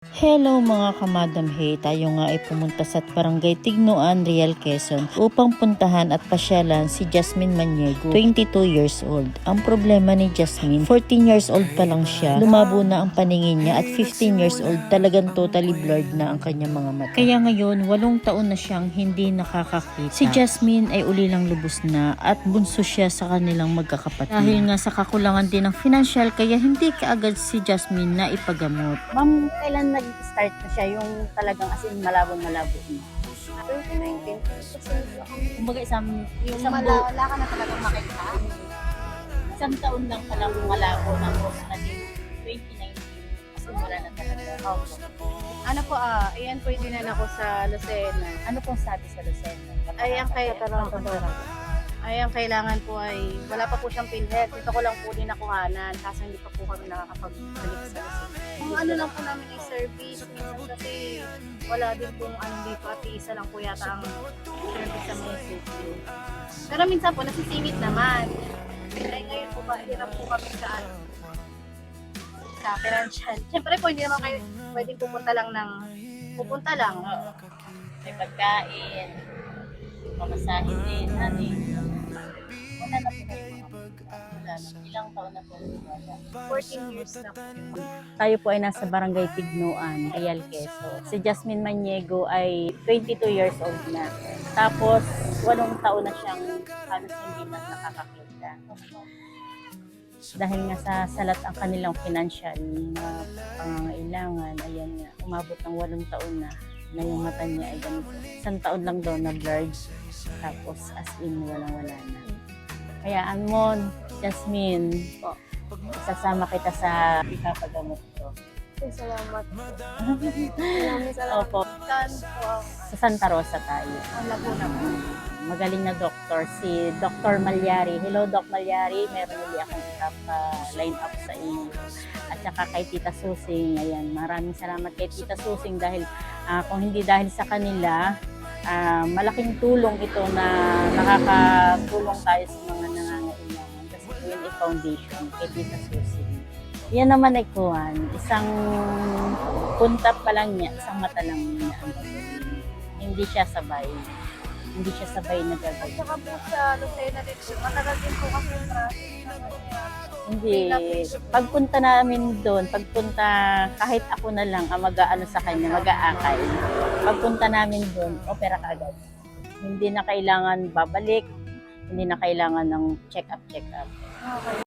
Hello mga kamadam hey, tayo nga ay pumunta sa Barangay Tignoan, Real Quezon upang puntahan at pasyalan si Jasmine Maniego, 22 years old. Ang problema ni Jasmine, 14 years old pa lang siya, lumabo na ang paningin niya at 15 years old talagang totally blurred na ang kanyang mga mata. Kaya ngayon, 8 taon na siyang hindi nakakakita. Si Jasmine ay ulilang lubos na at bunso siya sa kanilang magkakapatid. Dahil nga sa kakulangan din ng financial, kaya hindi kaagad si Jasmine na ipagamot. Ma'am, kailan nag-start na siya yung talagang as in malabo-malabo na? 2019, Kumbaga isang Wala ka na talagang makita? isang taon lang palang malabo na po naging 2019 kasi wala na talaga. ano po ayan po yung dinan ako sa Lucena. Ano pong sabi sa Lucena? Ang kailangan po ay, wala pa po siyang PhilHealth. Dito ko lang po din nakuhanan, kasi hindi pa po kami nakakapagbalik sa Lucena. Kung ano lang po namin ay service, minsan kasi wala din pong ano dito at isa lang po yata ang service sa message. Pero minsan po nasisingit naman. Ay ngayon po ba, hirap po kami sa financial. Siyempre po, hindi naman kayo pwedeng pupunta lang. May pagkain, pamasahin din, wala na po wala na. Ilang taon na po wala. 14 years na po. Tayo po ay nasa Barangay Tignoan, Real Quezon. Si Jasmine Maniego ay 22 years old na. Tapos, 8 taon na siyang halos hindi na nakakakita. Dahil nga sa salat ang kanilang financial na pangangailangan, ayan nga, umabot ng 8 taon na yung mata niya ay ganito. 1 taon lang daw na blurred, tapos as in walang-wala na. Kaya Anmon, Jasmine, sasama kita sa ipapagamot ko. Salamat. Maraming salamat. Opo, Saan po sa Santa Rosa tayo. ang Laguna po? Magaling na doktor, si Dr. Malyari. Hello, Doc Malyari. Meron ulit akong line up sa inyo. At saka kay Tita Susing. Ayan, maraming salamat kay Tita Susing dahil kung hindi dahil sa kanila, malaking tulong ito na nakakatulong tayo sa mga nangangailangan. Kasi yun ay foundation kay Tita Susing. Yan naman ay kuhan. Isang punta pa lang niya, isang mata lang niya ang gagawin. Hindi siya sabay. Hindi siya sabay na At gagawin. saka po sa Lucena din po, matagal din po kasi yung process. Hindi. Pagpunta namin doon, kahit ako na lang ang mag-aano sa kanya, mag-aakay. Pagpunta namin doon, opera kaagad. Hindi na kailangan babalik, hindi na kailangan ng check-up. Okay.